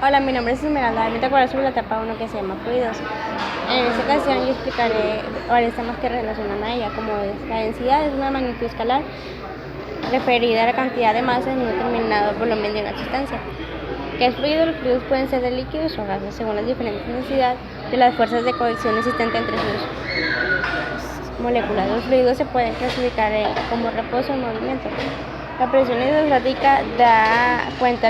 Hola, mi nombre es Esmeralda. Me acuerdo sobre la etapa 1 que se llama fluidos. En esta ocasión yo explicaré varios temas que relacionan a ella, como es la densidad, es una magnitud escalar referida a la cantidad de masa en un determinado volumen de una sustancia. ¿Qué es fluido? Los fluidos pueden ser de líquidos o gases según las diferentes densidades de las fuerzas de cohesión existentes entre sus moléculas. Los fluidos se pueden clasificar como reposo o movimiento. La presión hidrostática da cuenta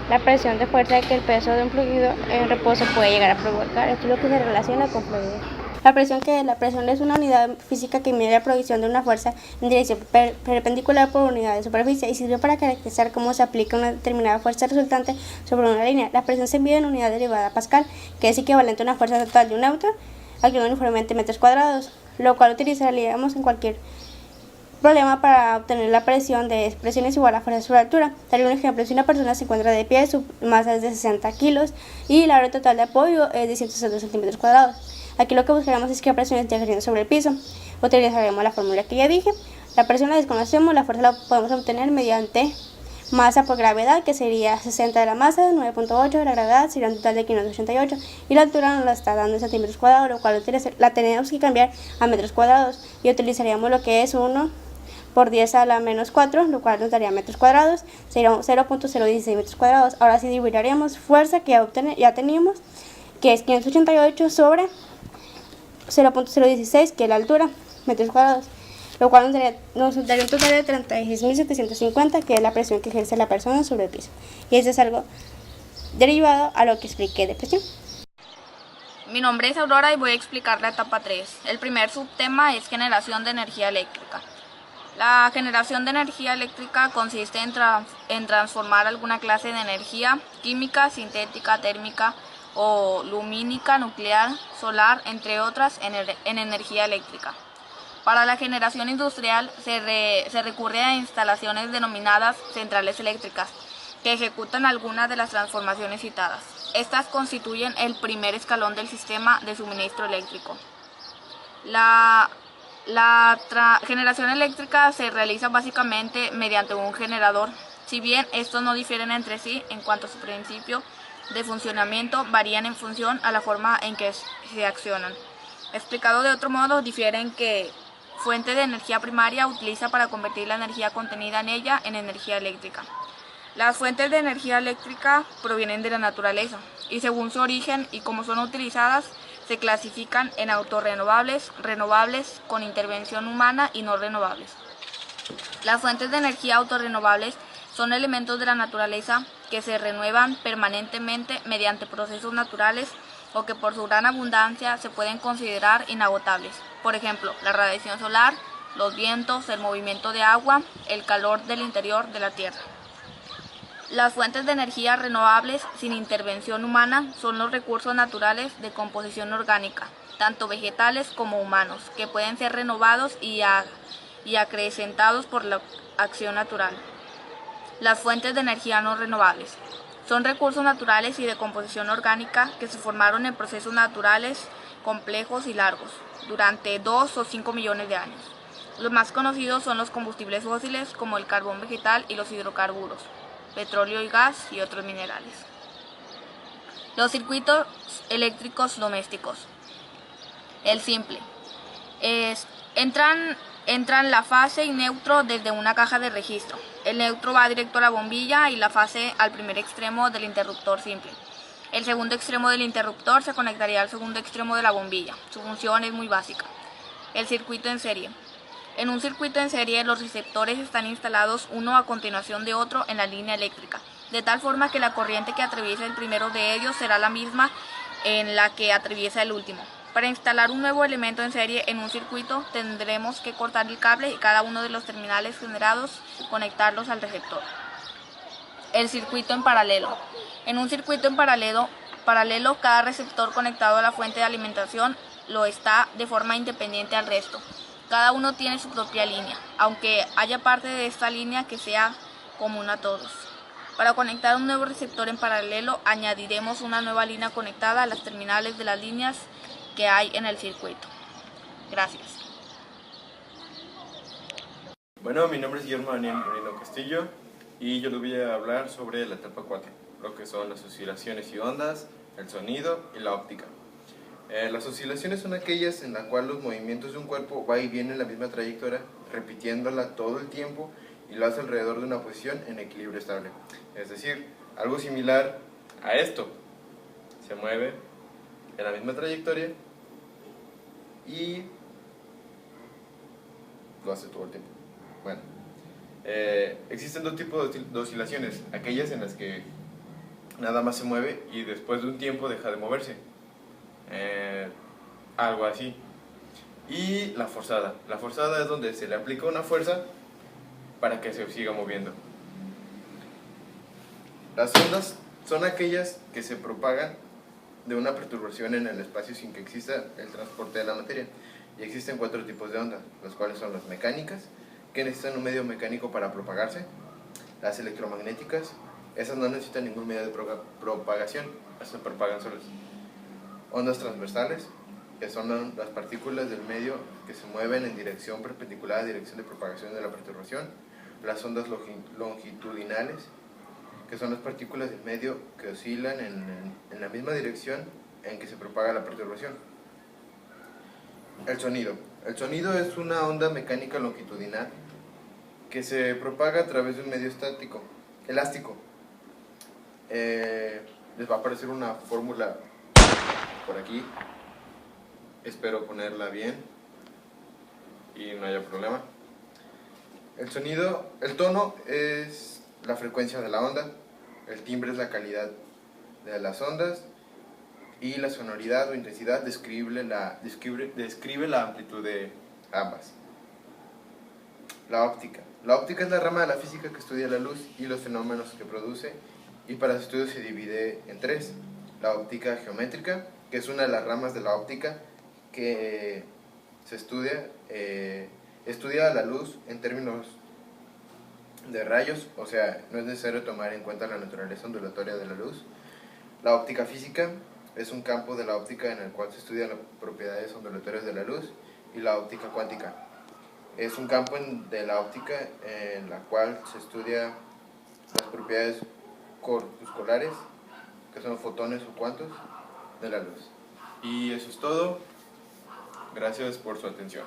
la presión de fuerza que el peso de un fluido en reposo puede llegar a provocar. Esto es lo que se relaciona con fluidos. La presión es una unidad física que mide la producción de una fuerza en dirección perpendicular por unidad de superficie y sirve para caracterizar cómo se aplica una determinada fuerza resultante sobre una línea. La presión se mide en unidad derivada Pascal, que es equivalente a una fuerza total de un newton accionando uniformemente en metros cuadrados, lo cual utilizaríamos en cualquier problema para obtener la presión de expresiones igual a fuerza sobre altura. Daré un ejemplo: si una persona se encuentra de pie, su masa es de 60 kilos y la área total de apoyo es de 160 centímetros cuadrados. Aquí lo que buscaremos es que la presión esté ejerciendo sobre el piso. Utilizaremos la fórmula que ya dije. La presión la desconocemos, la fuerza la podemos obtener mediante masa por gravedad, que sería 60 de la masa, 9.8 de la gravedad, sería un total de 588, y la altura nos la está dando en centímetros cuadrados, lo cual la tenemos que cambiar a metros cuadrados y utilizaríamos lo que es 1 por 10 a la menos 4, lo cual nos daría metros cuadrados, sería 0.016 metros cuadrados. Ahora sí dividiríamos fuerza que ya teníamos, que es 588 sobre 0.016, que es la altura, metros cuadrados, lo cual nos daría un total de 36.750, que es la presión que ejerce la persona sobre el piso. Y eso es algo derivado a lo que expliqué de presión. Mi nombre es Aurora y voy a explicar la etapa 3. El primer subtema es generación de energía eléctrica. La generación de energía eléctrica consiste en transformar alguna clase de energía química, sintética, térmica o lumínica, nuclear, solar, entre otras, en energía eléctrica. Para la generación industrial se recurre a instalaciones denominadas centrales eléctricas, que ejecutan algunas de las transformaciones citadas. Estas constituyen el primer escalón del sistema de suministro eléctrico. La generación eléctrica se realiza básicamente mediante un generador. Si bien estos no difieren entre sí en cuanto a su principio de funcionamiento, varían en función a la forma en que se accionan. Explicado de otro modo, difieren que fuente de energía primaria utiliza para convertir la energía contenida en ella en energía eléctrica. Las fuentes de energía eléctrica provienen de la naturaleza y según su origen y cómo son utilizadas, se clasifican en autorrenovables, renovables con intervención humana y no renovables. Las fuentes de energía autorrenovables son elementos de la naturaleza que se renuevan permanentemente mediante procesos naturales o que por su gran abundancia se pueden considerar inagotables. Por ejemplo, la radiación solar, los vientos, el movimiento de agua, el calor del interior de la Tierra. Las fuentes de energía renovables sin intervención humana son los recursos naturales de composición orgánica, tanto vegetales como humanos, que pueden ser renovados y acrecentados por la acción natural. Las fuentes de energía no renovables son recursos naturales y de composición orgánica que se formaron en procesos naturales complejos y largos, durante 2 o 5 millones de años. Los más conocidos son los combustibles fósiles como el carbón vegetal y los hidrocarburos, petróleo y gas y otros minerales. Los circuitos eléctricos domésticos. El simple. Entran la fase y neutro desde una caja de registro. El neutro va directo a la bombilla y la fase al primer extremo del interruptor simple. El segundo extremo del interruptor se conectaría al segundo extremo de la bombilla. Su función es muy básica. El circuito en serie. En un circuito en serie, los receptores están instalados uno a continuación de otro en la línea eléctrica, de tal forma que la corriente que atraviesa el primero de ellos será la misma en la que atraviesa el último. Para instalar un nuevo elemento en serie en un circuito, tendremos que cortar el cable y cada uno de los terminales generados conectarlos al receptor. El circuito en paralelo. En un circuito en paralelo, cada receptor conectado a la fuente de alimentación lo está de forma independiente al resto. Cada uno tiene su propia línea, aunque haya parte de esta línea que sea común a todos. Para conectar un nuevo receptor en paralelo, añadiremos una nueva línea conectada a las terminales de las líneas que hay en el circuito. Gracias. Bueno, mi nombre es Guillermo Daniel Moreno Castillo y yo les voy a hablar sobre la etapa 4. lo que son las oscilaciones y ondas, el sonido y la óptica. Las oscilaciones son aquellas en las cuales los movimientos de un cuerpo va y viene en la misma trayectoria, repitiéndola todo el tiempo y lo hace alrededor de una posición en equilibrio estable. Es decir, algo similar a esto. Se mueve en la misma trayectoria y lo hace todo el tiempo. Bueno, existen dos tipos de oscilaciones, aquellas en las que nada más se mueve y después de un tiempo deja de moverse, algo así. Y la forzada es donde se le aplica una fuerza para que se siga moviendo. Las ondas son aquellas que se propagan de una perturbación en el espacio sin que exista el transporte de la materia. Y existen 4 tipos de ondas, las cuales son las mecánicas, que necesitan un medio mecánico para propagarse; las electromagnéticas, esas no necesitan ningún medio de propagación, se propagan solas; ondas transversales, que son las partículas del medio que se mueven en dirección perpendicular a la dirección de propagación de la perturbación; las ondas longitudinales, que son las partículas del medio que oscilan en la misma dirección en que se propaga la perturbación. El sonido es una onda mecánica longitudinal que se propaga a través de un medio elástico. Les va a aparecer una fórmula por aquí, espero ponerla bien y no haya problema. El tono es la frecuencia de la onda, el timbre es la calidad de las ondas y la sonoridad o intensidad describe la amplitud de ambas. La óptica es la rama de la física que estudia la luz y los fenómenos que produce, y para su estudio se divide en 3. La óptica geométrica, que es una de las ramas de la óptica que se estudia la luz en términos de rayos, o sea, no es necesario tomar en cuenta la naturaleza ondulatoria de la luz. La óptica física es un campo de la óptica en el cual se estudian las propiedades ondulatorias de la luz. Y la óptica cuántica es un campo de la óptica en la cual se estudia las propiedades corpusculares, que son fotones o cuantos, de la luz. Y eso es todo. Gracias por su atención.